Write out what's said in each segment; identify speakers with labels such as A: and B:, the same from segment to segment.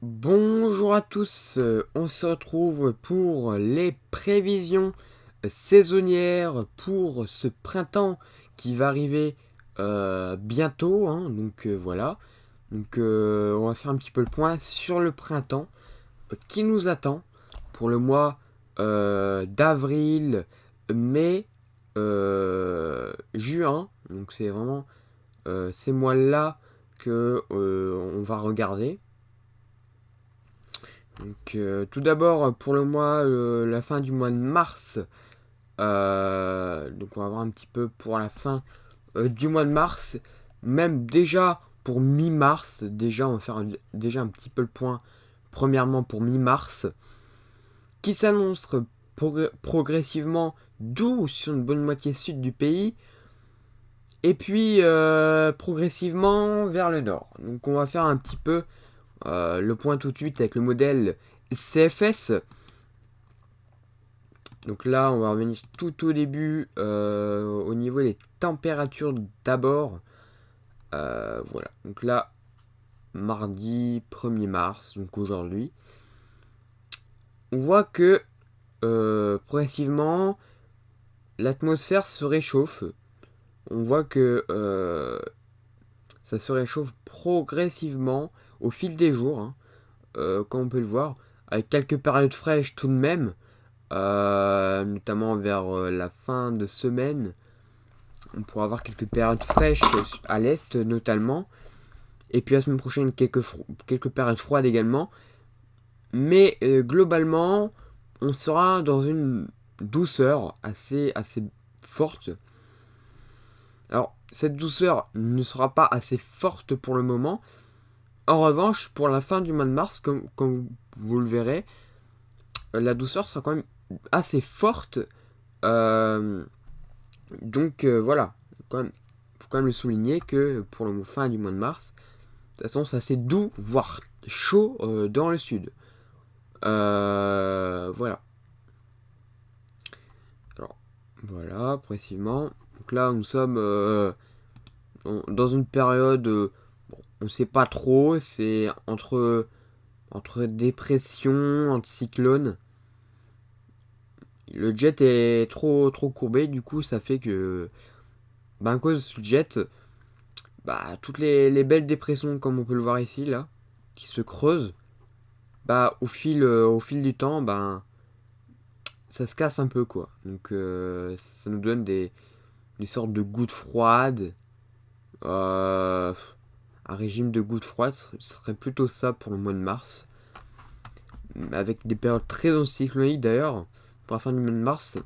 A: Bonjour à tous, on se retrouve pour les prévisions saisonnières pour ce printemps qui va arriver bientôt, hein, voilà. On va faire un petit peu le point sur le printemps qui nous attend pour le mois d'avril, mai, juin. Donc c'est vraiment ces mois-là que on va regarder. Tout d'abord, pour le mois, la fin du mois de mars, on va voir un petit peu pour la fin du mois de mars, même déjà pour mi-mars, déjà on va faire déjà un petit peu le point, premièrement pour mi-mars, qui s'annonce progressivement doux sur une bonne moitié sud du pays, et puis progressivement vers le nord. Donc on va faire un petit peu le point tout de suite avec le modèle CFS. Donc là, on va revenir tout au début au niveau des températures d'abord. Voilà. Donc là, mardi 1er mars, donc aujourd'hui, on voit que progressivement, l'atmosphère se réchauffe. On voit que ça se réchauffe progressivement au fil des jours, hein, comme on peut le voir, avec quelques périodes fraîches tout de même, notamment vers la fin de semaine. On pourra avoir quelques périodes fraîches à l'est notamment. Et puis la semaine prochaine, quelques périodes froides également. Mais globalement, on sera dans une douceur assez forte. Alors, cette douceur ne sera pas assez forte pour le moment. En revanche, pour la fin du mois de mars, comme vous le verrez, la douceur sera quand même assez forte. Euh, voilà. Quand même, faut quand même le souligner que pour le fin du mois de mars, de toute façon, c'est assez doux, voire chaud dans le sud. Voilà. Alors, voilà, précisément. Donc là, nous sommes dans une période, bon, on ne sait pas trop, c'est entre dépression, entre cyclone. Le jet est trop courbé, du coup, ça fait que, à cause du jet, toutes les belles dépressions, comme on peut le voir ici, là, qui se creusent, au fil du temps, ça se casse un peu, quoi. Donc, ça nous donne des sortes de gouttes froides. Euh, un régime de gouttes froides serait plutôt ça pour le mois de mars. Avec des périodes très encycloniques d'ailleurs. Pour la fin du mois de mars,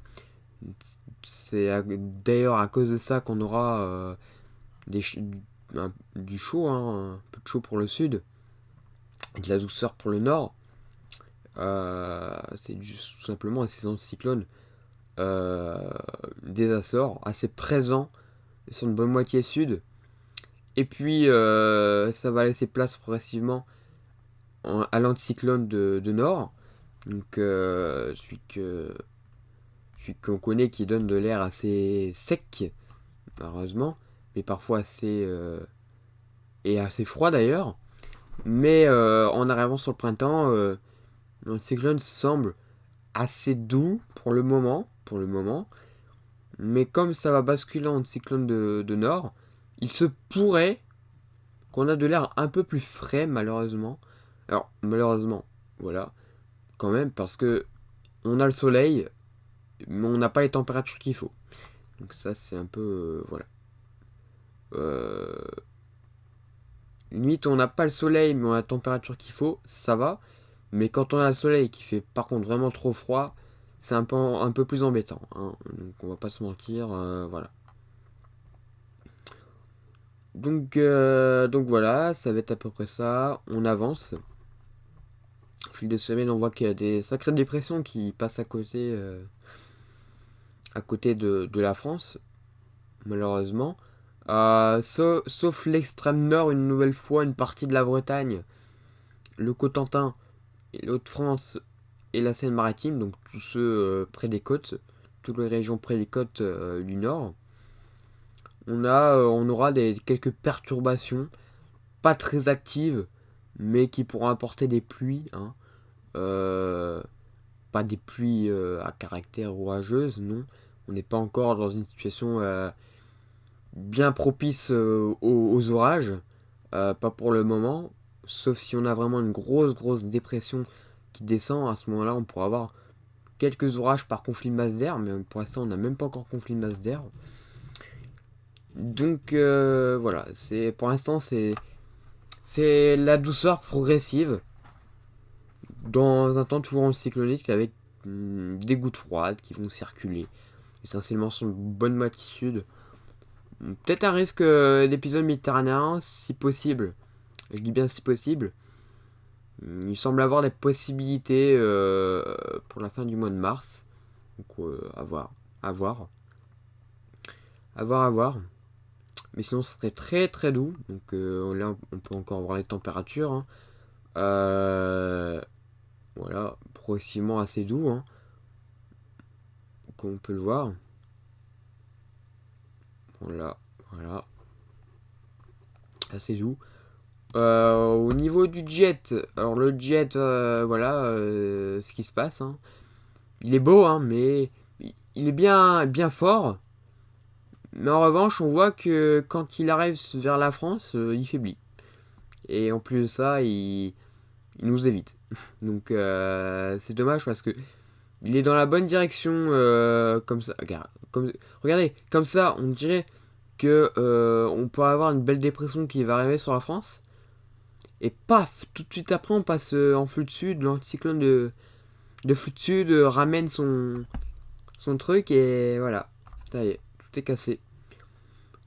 A: c'est d'ailleurs à cause de ça qu'on aura des, du chaud, hein, un peu de chaud pour le sud, et de la douceur pour le nord. C'est tout simplement un saison de cyclone des Açores, assez présent sur une bonne moitié sud. Et puis ça va laisser place progressivement à l'anticyclone de nord. Donc celui qu'on connaît qui donne de l'air assez sec, malheureusement, mais parfois assez froid d'ailleurs. Mais en arrivant sur le printemps, l'anticyclone semble assez doux pour le moment. Mais comme ça va basculer en cyclone de nord, il se pourrait qu'on a de l'air un peu plus frais malheureusement. Alors malheureusement, voilà, quand même parce que on a le soleil, mais on n'a pas les températures qu'il faut. Donc ça c'est un peu voilà. Euh, Limite on n'a pas le soleil mais on a la température qu'il faut, ça va. Mais quand on a le soleil qui fait par contre vraiment trop froid, c'est un peu plus embêtant, hein. Donc on va pas se mentir, voilà. Donc voilà, ça va être à peu près ça. On avance. Au fil de semaine, on voit qu'il y a des sacrées dépressions qui passent à côté de la France, malheureusement. Sauf l'extrême nord, une nouvelle fois, une partie de la Bretagne, le Cotentin, et l'Haute-France et la Seine-Maritime, donc tous ceux près des côtes, toutes les régions près des côtes du nord. On aura quelques perturbations, pas très actives, mais qui pourront apporter des pluies, hein. Pas des pluies à caractère orageuse, non. On n'est pas encore dans une situation bien propice aux orages, pas pour le moment, sauf si on a vraiment une grosse dépression qui descend. À ce moment-là, on pourra avoir quelques orages par conflit de masse d'air, mais pour l'instant, on n'a même pas encore conflit de masse d'air. Donc voilà, pour l'instant, c'est la douceur progressive dans un temps toujours cyclonique avec des gouttes froides qui vont circuler essentiellement sur une bonne moitié sud. Peut-être un risque d'épisode méditerranéen si possible. Je dis bien si possible. Il semble avoir des possibilités pour la fin du mois de mars. Donc à voir. À voir. À voir, à voir. Mais sinon, ça serait très doux. Donc là, on peut encore voir les températures. Hein. Voilà, progressivement assez doux. Hein. Comme on peut le voir. Voilà, voilà. Assez doux. Au niveau du jet, alors le jet, voilà ce qui se passe. Hein. Il est beau, hein, mais il est bien fort. Mais en revanche, on voit que quand il arrive vers la France, il faiblit. Et en plus de ça, il nous évite. Donc c'est dommage parce que il est dans la bonne direction comme ça. Regardez, comme ça, on dirait que on pourrait avoir une belle dépression qui va arriver sur la France. Et paf, tout de suite après, on passe en flux de sud. L'anticyclone de flux de sud ramène son truc et voilà. Ça y est, tout est cassé.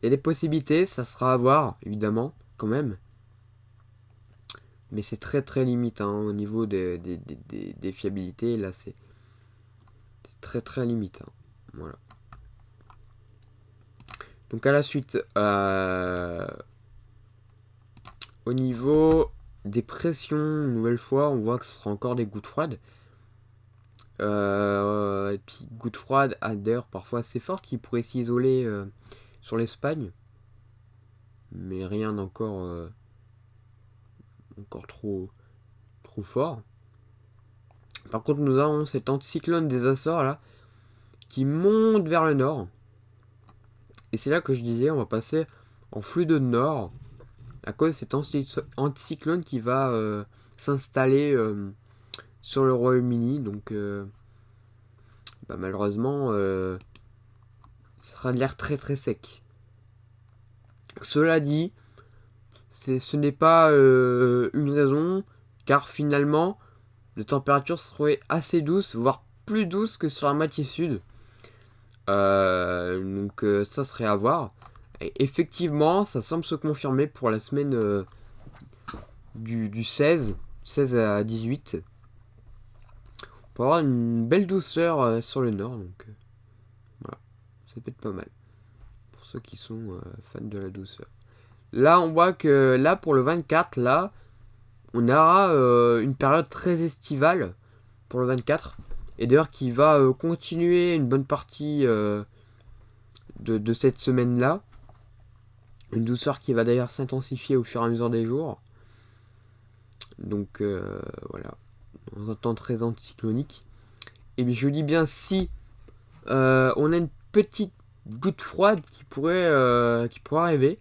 A: Il y a des possibilités, ça sera à voir, évidemment, quand même. Mais c'est très limite hein, au niveau des fiabilités. Là, c'est très limite. Hein. Voilà. Donc à la suite, au niveau des pressions, une nouvelle fois, on voit que ce sera encore des gouttes froides. Et puis gouttes froides à d'ailleurs parfois assez fortes qui pourraient s'isoler sur l'Espagne. Mais rien d'encore encore trop fort. Par contre, nous avons cet anticyclone des Açores là qui monte vers le nord. Et c'est là que je disais, on va passer en flux de nord à cause de cet anticyclone qui va s'installer sur le Royaume-Uni. Donc, malheureusement, ça sera de l'air très sec. Cela dit, ce n'est pas une raison, car finalement, les températures seraient assez douces, voire plus douces que sur la moitié sud. Donc ça serait à voir. Et effectivement, ça semble se confirmer pour la semaine du 16 à 18. On peut avoir une belle douceur sur le nord, donc voilà, ça peut être pas mal. Pour ceux qui sont fans de la douceur. Là, on voit que là, pour le 24, là, on aura une période très estivale pour le 24. Et d'ailleurs, qui va continuer une bonne partie de cette semaine-là. Une douceur qui va d'ailleurs s'intensifier au fur et à mesure des jours. Donc voilà, dans un temps très anticyclonique. Et bien, je dis bien si on a une petite goutte froide qui pourrait arriver,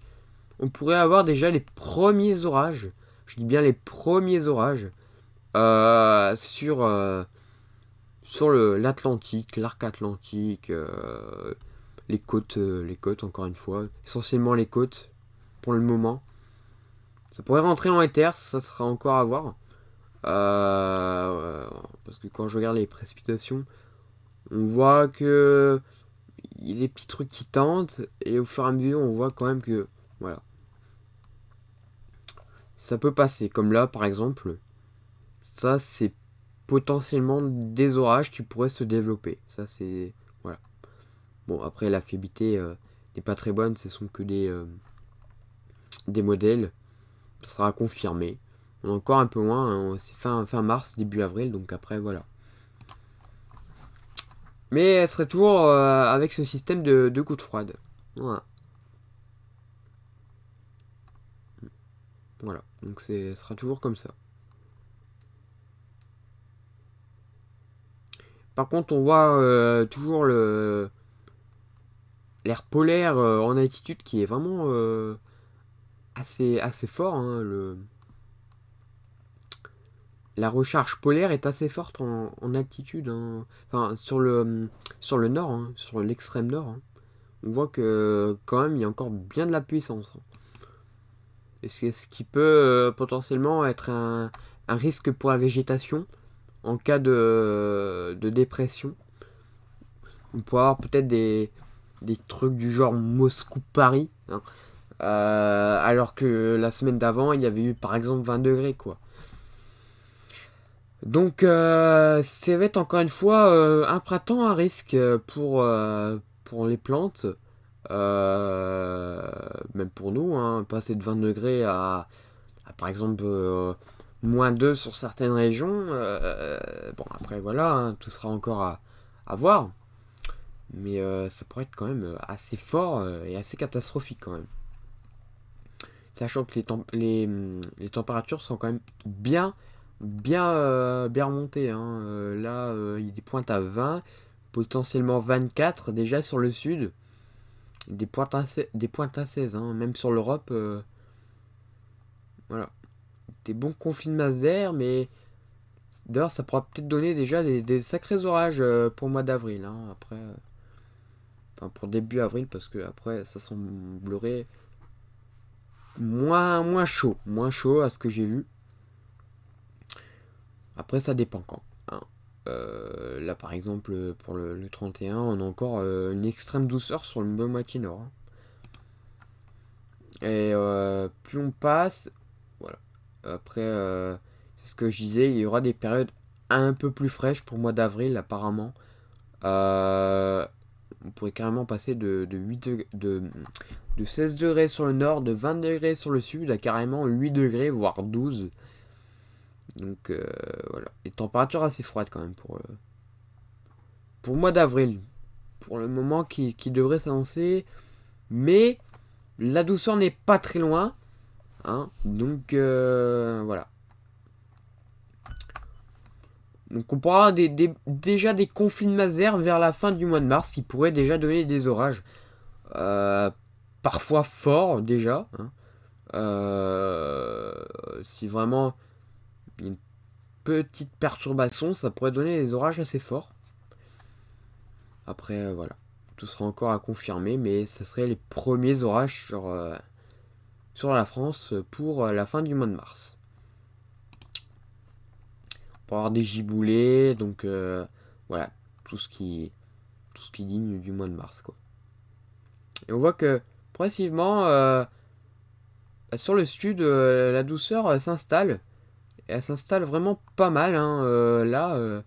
A: on pourrait avoir déjà les premiers orages. Je dis bien les premiers orages sur l'Atlantique, l'arc atlantique, les côtes encore une fois, essentiellement les côtes pour le moment. Ça pourrait rentrer en éther, ça sera encore à voir. Parce que quand je regarde les précipitations, on voit que il y a des petits trucs qui tentent et au fur et à mesure on voit quand même que voilà, ça peut passer. Comme là par exemple, ça c'est potentiellement des orages qui pourraient se développer. Ça c'est voilà. Bon après la fiabilité n'est pas très bonne, ce sont que des modèles. Ça sera confirmé. On est encore un peu loin, hein. C'est fin mars, début avril, donc après voilà. Mais elle serait toujours avec ce système de gouttes froides. Voilà. Voilà, donc ce sera toujours comme ça. Par contre, on voit toujours l'air polaire en altitude qui est vraiment assez fort. Hein, la recharge polaire est assez forte en altitude. Hein. Enfin, sur le nord, hein, sur l'extrême nord. Hein. On voit que quand même, il y a encore bien de la puissance. Hein. Et ce qui peut potentiellement être un risque pour la végétation en cas de dépression. On peut avoir peut-être des trucs du genre Moscou-Paris. Hein. Alors que la semaine d'avant, il y avait eu par exemple 20 degrés, quoi. Donc, ça va être encore une fois un printemps à risque pour les plantes. Même pour nous, hein, passer de 20 degrés à, par exemple -2 sur certaines régions. Bon, après, voilà, hein, tout sera encore à voir. Mais ça pourrait être quand même assez fort et assez catastrophique quand même. Sachant que les températures sont quand même bien remontées. Hein. Là, il y a des pointes à 20, potentiellement 24 déjà sur le sud. Des pointes à 16, hein. Même sur l'Europe. Voilà. Des bons conflits de masse d'air, mais d'ailleurs, ça pourra peut-être donner déjà des sacrés orages pour le mois d'avril. Hein. Après, enfin, pour début avril, parce que après, ça semblerait moins chaud à ce que j'ai vu. Après, ça dépend quand. Hein. Là, par exemple, pour le 31, on a encore une extrême douceur sur le moitié nord. Hein. Et plus on passe, voilà. Après, c'est ce que je disais, il y aura des périodes un peu plus fraîches pour le mois d'avril, apparemment. On pourrait carrément passer de 16 degrés sur le nord, de 20 degrés sur le sud, à carrément 8 degrés, voire 12. Donc voilà, les températures assez froides quand même pour le mois d'avril. Pour le moment qui devrait s'annoncer. Mais la douceur n'est pas très loin. Hein, donc voilà. Donc on pourra avoir déjà des conflits de masse d'air vers la fin du mois de mars qui pourraient déjà donner des orages. Parfois forts déjà. Hein. Si vraiment il y a une petite perturbation, ça pourrait donner des orages assez forts. Après, voilà. Tout sera encore à confirmer, mais ce serait les premiers orages sur la France pour la fin du mois de mars. On peut avoir des giboulées, donc voilà, tout ce qui digne du mois de mars, quoi. Et on voit que progressivement, sur le sud, la douceur s'installe. Et elle s'installe vraiment pas mal. Hein, là,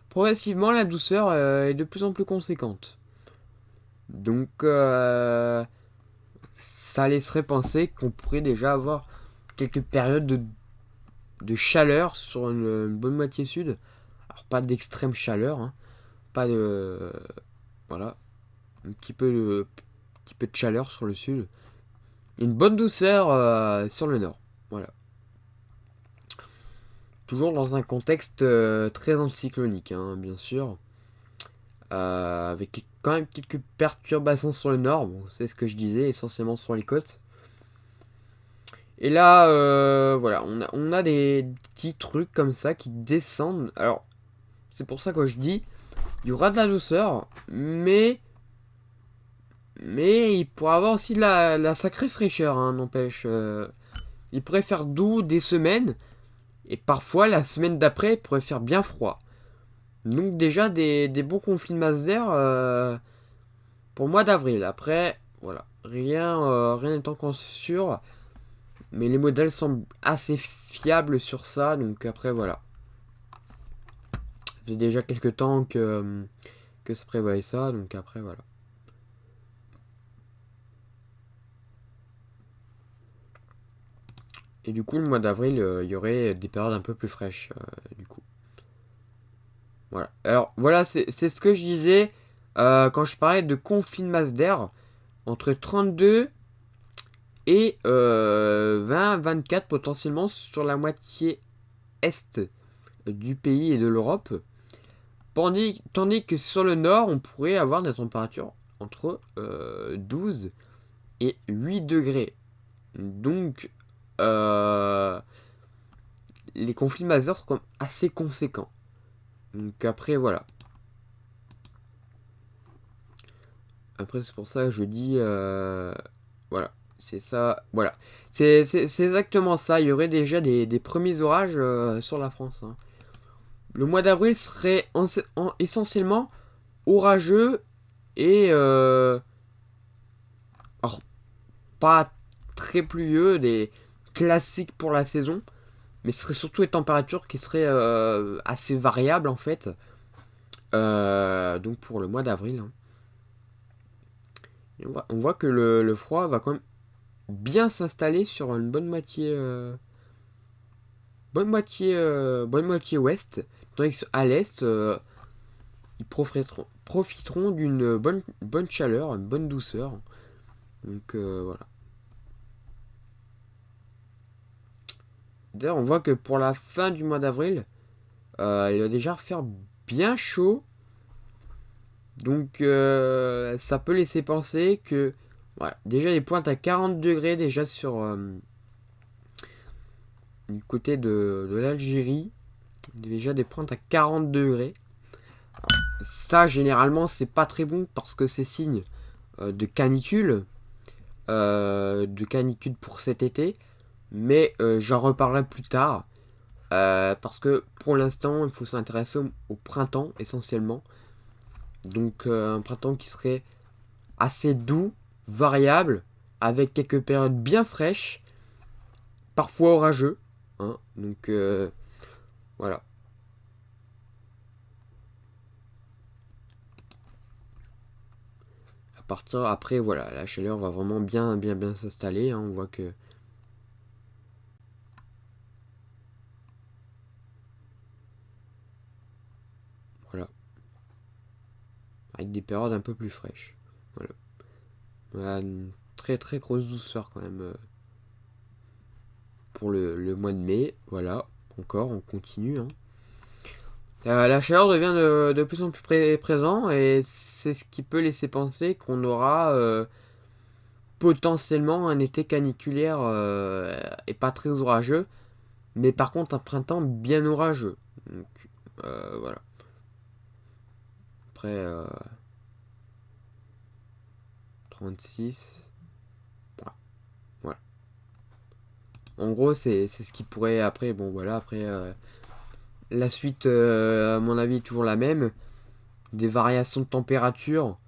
A: progressivement, la douceur est de plus en plus conséquente. Donc, ça laisserait penser qu'on pourrait déjà avoir quelques périodes de chaleur sur une bonne moitié sud. Alors, pas d'extrême chaleur, hein, pas de. Voilà, un petit peu de chaleur sur le sud. Une bonne douceur sur le nord. Voilà. Toujours dans un contexte très anticyclonique, hein, bien sûr. Avec quand même quelques perturbations sur le nord. Bon, c'est ce que je disais, essentiellement sur les côtes. Et là, voilà, on a des petits trucs comme ça qui descendent. Alors, c'est pour ça que je dis, il y aura de la douceur, mais il pourra avoir aussi de la sacrée fraîcheur, hein, n'empêche. Il pourrait faire doux des semaines, et parfois la semaine d'après, il pourrait faire bien froid. Donc déjà des bons conflits de masse d'air pour le mois d'avril. Après, voilà, rien n'est encore sûr. Mais les modèles semblent assez fiables sur ça. Donc après, voilà. Ça fait déjà quelques temps que ça prévoyait ça. Donc après, voilà. Et du coup, le mois d'avril, il y aurait des périodes un peu plus fraîches. Du coup. Voilà. Alors, voilà, c'est ce que je disais quand je parlais de conflit de masse d'air. Entre 32 et 20-24 potentiellement sur la moitié est du pays et de l'Europe. Tandis que sur le nord, on pourrait avoir des températures entre 12 et 8 degrés. Donc, les conflits majeurs sont quand même assez conséquents. Donc après, voilà. Après, c'est pour ça que je dis... voilà. C'est ça. Voilà. C'est exactement ça. Il y aurait déjà des premiers orages sur la France. Hein. Le mois d'avril serait essentiellement orageux et... alors, pas très pluvieux, des classiques pour la saison. Mais ce serait surtout les températures qui seraient assez variables en fait. Donc pour le mois d'avril. Hein. On voit que le froid va quand même bien s'installer sur une bonne moitié bonne moitié ouest, tandis qu'à l'est ils profiteront d'une bonne chaleur, une bonne douceur. Donc voilà. D'ailleurs, on voit que pour la fin du mois d'avril, il va déjà faire bien chaud. Donc ça peut laisser penser que voilà, déjà les pointes à 40 degrés déjà sur du côté de l'Algérie. Déjà des pointes à 40 degrés. Ça généralement c'est pas très bon parce que c'est signe de canicule. De canicule pour cet été. Mais j'en reparlerai plus tard. Parce que pour l'instant il faut s'intéresser au printemps essentiellement. Donc un printemps qui serait assez doux, variable, avec quelques périodes bien fraîches, parfois orageux. Hein, donc voilà. À partir après, voilà, la chaleur va vraiment bien s'installer. Hein, on voit que voilà, avec des périodes un peu plus fraîches. Voilà, voilà une très grosse douceur quand même pour le mois de mai. Voilà, encore, on continue. Hein. La chaleur devient de plus en plus présent et c'est ce qui peut laisser penser qu'on aura potentiellement un été caniculaire et pas très orageux, mais par contre un printemps bien orageux. Donc voilà. Après 36. Voilà. En gros, c'est ce qui pourrait après. Bon voilà, après la suite, à mon avis, est toujours la même. Des variations de température,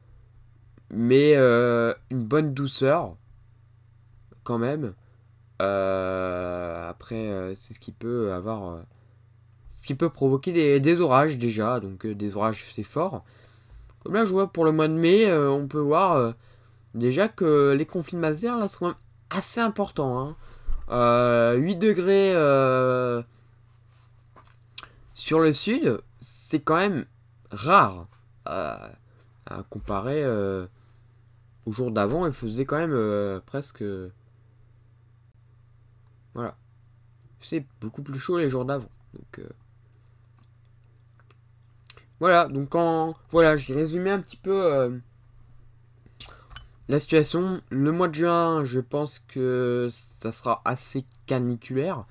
A: mais une bonne douceur quand même. Après, c'est ce qui peut avoir. Ce qui peut provoquer des orages déjà. Donc des orages, c'est fort. Comme là, je vois pour le mois de mai, on peut voir déjà que les conflits de masse d'air là seront assez importants. Hein. 8 degrés sur le sud, c'est quand même rare. À comparer au jour d'avant, il faisait quand même presque. Voilà. C'est beaucoup plus chaud les jours d'avant. Donc voilà, donc voilà, j'ai résumé un petit peu la situation. Le mois de juin, je pense que ça sera assez caniculaire,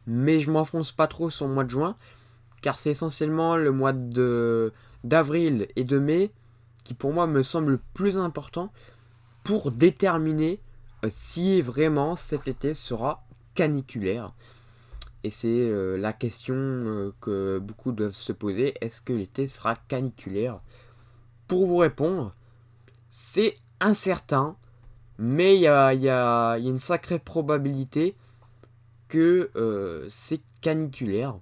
A: mais je m'enfonce pas trop sur le mois de juin, car c'est essentiellement le mois d'avril et de mai qui pour moi me semble le plus important pour déterminer si vraiment cet été sera caniculaire. Et c'est la question que beaucoup doivent se poser. Est-ce que l'été sera caniculaire? Pour vous répondre, c'est incertain. Mais il y a une sacrée probabilité que c'est caniculaire.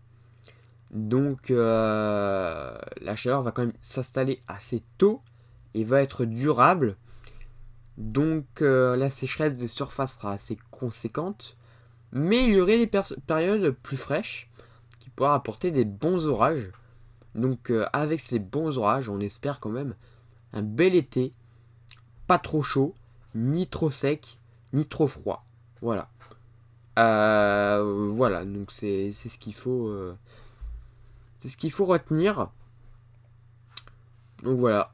A: Donc la chaleur va quand même s'installer assez tôt et va être durable. Donc la sécheresse de surface sera assez conséquente. Mais il y aurait des périodes plus fraîches qui pourraient apporter des bons orages. Donc avec ces bons orages, on espère quand même un bel été, pas trop chaud, ni trop sec, ni trop froid. Voilà. Voilà, donc c'est ce qu'il faut. C'est ce qu'il faut retenir. Donc voilà.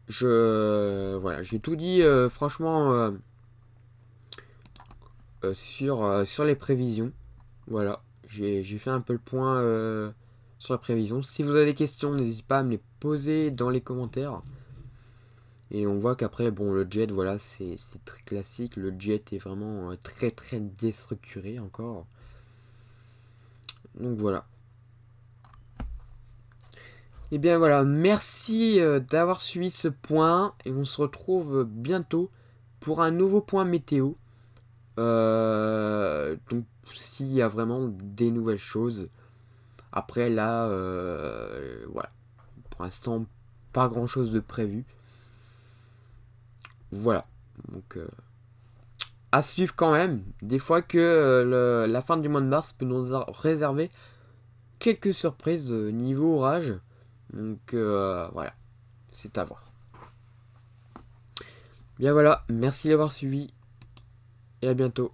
A: Voilà, j'ai tout dit franchement sur les prévisions. Voilà, j'ai fait un peu le point sur la prévision. Si vous avez des questions, n'hésitez pas à me les poser dans les commentaires. Et on voit qu'après, bon, le jet, voilà, c'est très classique. Le jet est vraiment très très déstructuré encore. Donc voilà. Et bien voilà, merci d'avoir suivi ce point. Et on se retrouve bientôt pour un nouveau point météo. Donc s'il y a vraiment des nouvelles choses. Après là, voilà. Pour l'instant, pas grand chose de prévu. Voilà. Donc à suivre quand même. Des fois que la fin du mois de mars peut nous réserver quelques surprises niveau orage. Donc voilà. C'est à voir. Bien voilà. Merci d'avoir suivi. Et à bientôt.